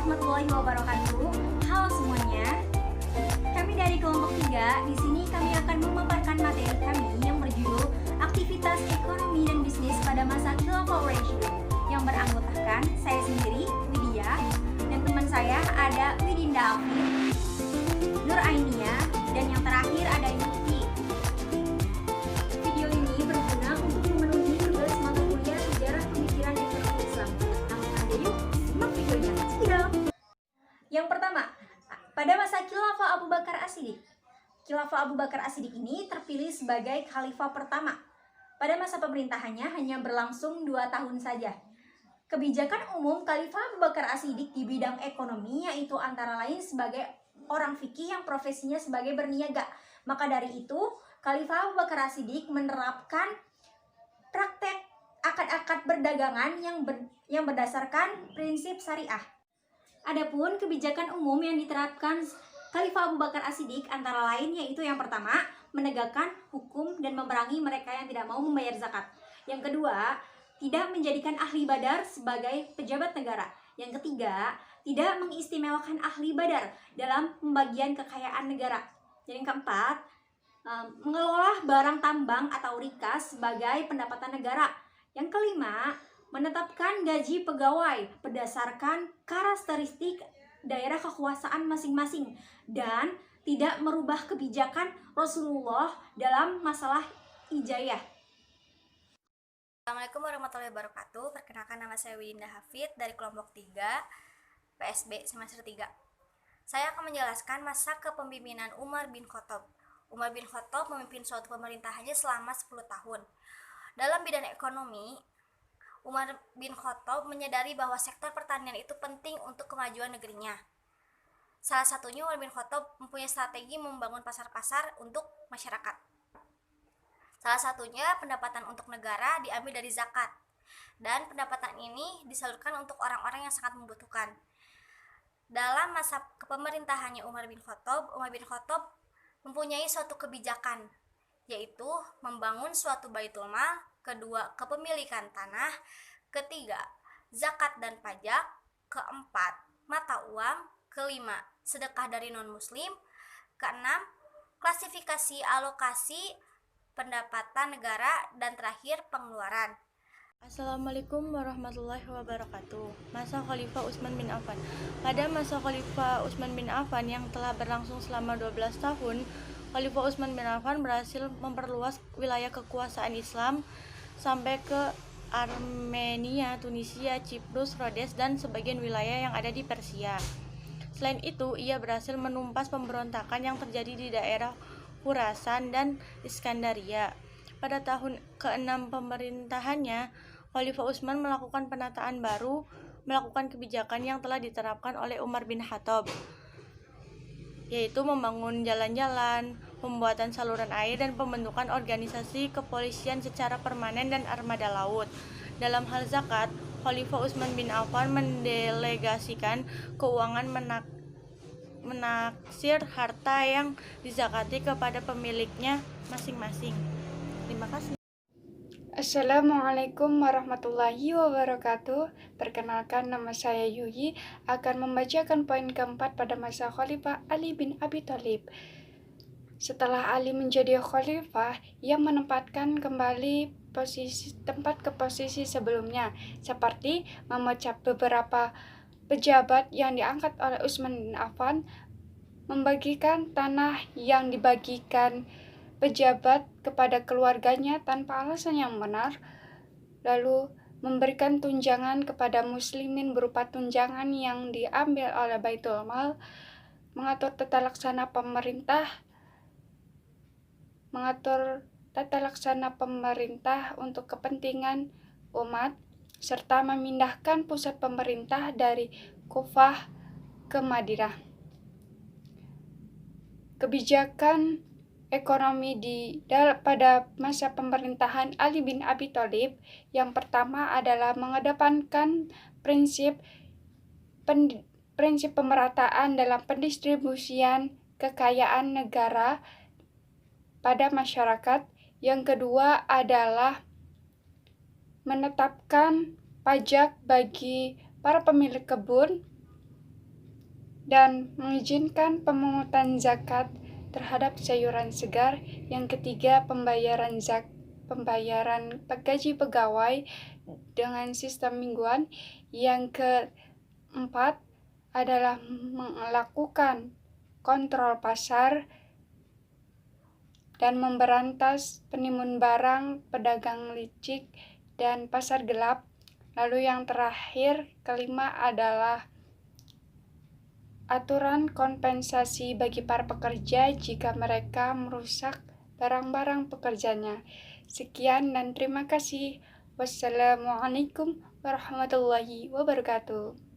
warahmatullahi wabarakatuh. Halo semuanya. Kami dari kelompok 3, di sini kami akan memaparkan materi kami yang berjudul Aktivitas Ekonomi dan Bisnis pada Masa Khilafah Rasyidun, yang beranggotakan saya sendiri, Widya, dan teman saya ada Widinda Alfie, Nur Ainia, dan yang terakhir ada Yuki. Video ini berguna untuk memenuhi tugas mata kuliah Sejarah Pemikiran Ekonomi Islam. Langsung aja yuk, simak videonya. Cekidot. Yang pertama, pada masa Khilafah Abu Bakar As-Siddiq. Khilafah Abu Bakar As-Siddiq ini terpilih sebagai khalifah pertama. Pada masa pemerintahannya hanya berlangsung 2 tahun saja. Kebijakan umum Khalifah Abu Bakar As-Siddiq di bidang ekonomi yaitu antara lain sebagai orang fikih yang profesinya sebagai berniaga. Maka dari itu, Khalifah Abu Bakar As-Siddiq menerapkan praktek akad-akad perdagangan yang berdasarkan prinsip syariah. Adapun kebijakan umum yang diterapkan Khalifah Abu Bakar As-Siddiq antara lain yaitu yang pertama, menegakkan hukum dan memerangi mereka yang tidak mau membayar zakat. Yang kedua, tidak menjadikan ahli badar sebagai pejabat negara. Yang ketiga, tidak mengistimewakan ahli badar dalam pembagian kekayaan negara. Dan yang keempat, mengelola barang tambang atau rikas sebagai pendapatan negara. Yang kelima, menetapkan gaji pegawai berdasarkan karakteristik daerah kekuasaan masing-masing dan tidak merubah kebijakan Rasulullah dalam masalah ijayah. Assalamualaikum warahmatullahi wabarakatuh. Perkenalkan, nama saya Widinda Hafid dari kelompok 3 PSB semester 3. Saya akan menjelaskan masa kepemimpinan Umar bin Khattab. Umar bin Khattab memimpin suatu pemerintahannya selama 10 tahun. Dalam bidang ekonomi, Umar bin Khattab menyadari bahwa sektor pertanian itu penting untuk kemajuan negerinya. Salah satunya Umar bin Khattab mempunyai strategi membangun pasar-pasar untuk masyarakat. Salah satunya pendapatan untuk negara diambil dari zakat. Dan pendapatan ini disalurkan untuk orang-orang yang sangat membutuhkan. Dalam masa kepemerintahannya Umar bin Khattab mempunyai suatu kebijakan, yaitu membangun suatu baitul mal, kedua, kepemilikan tanah, ketiga, zakat dan pajak, keempat, mata uang, kelima, sedekah dari non-muslim, keenam, klasifikasi alokasi pendapatan negara, dan terakhir, pengeluaran. Assalamualaikum warahmatullahi wabarakatuh. Masa Khalifah Utsman bin Affan. Pada masa Khalifah Utsman bin Affan yang telah berlangsung selama 12 tahun, Khalifah Utsman bin Affan berhasil memperluas wilayah kekuasaan Islam sampai ke Armenia, Tunisia, Ciprus, Rhodes, dan sebagian wilayah yang ada di Persia. Selain itu, ia berhasil menumpas pemberontakan yang terjadi di daerah Khurasan dan Iskandaria. Pada tahun ke-6 pemerintahannya, Khalifah Utsman melakukan penataan baru, melakukan kebijakan yang telah diterapkan oleh Umar bin Khattab, yaitu membangun jalan-jalan, pembuatan saluran air, dan pembentukan organisasi kepolisian secara permanen dan armada laut. Dalam hal zakat, Khalifah Utsman bin Affan mendelegasikan keuangan menaksir harta yang dizakati kepada pemiliknya masing-masing. Terima kasih. Assalamualaikum warahmatullahi wabarakatuh. Perkenalkan, nama saya Yuyi akan membacakan poin keempat pada masa Khalifah Ali bin Abi Thalib. Setelah Ali menjadi khalifah, ia menempatkan kembali tempat ke posisi sebelumnya, seperti memecat beberapa pejabat yang diangkat oleh Utsman bin Affan, membagikan tanah yang dibagikan pejabat kepada keluarganya tanpa alasan yang benar, lalu memberikan tunjangan kepada muslimin berupa tunjangan yang diambil oleh Baitul Mal, mengatur tata laksana pemerintah untuk kepentingan umat, serta memindahkan pusat pemerintah dari Kufah ke Madinah. Kebijakan ekonomi pada masa pemerintahan Ali bin Abi Thalib yang pertama adalah mengedepankan prinsip pemerataan dalam pendistribusian kekayaan negara pada masyarakat. Yang kedua adalah menetapkan pajak bagi para pemilik kebun dan mengizinkan pemungutan zakat terhadap sayuran segar. Yang ketiga, pembayaran gaji pegawai dengan sistem mingguan. Yang keempat adalah melakukan kontrol pasar dan memberantas penimbun barang, pedagang licik, dan pasar gelap. Lalu yang terakhir, kelima adalah aturan kompensasi bagi para pekerja jika mereka merusak barang-barang pekerjanya. Sekian dan terima kasih. Wassalamualaikum warahmatullahi wabarakatuh.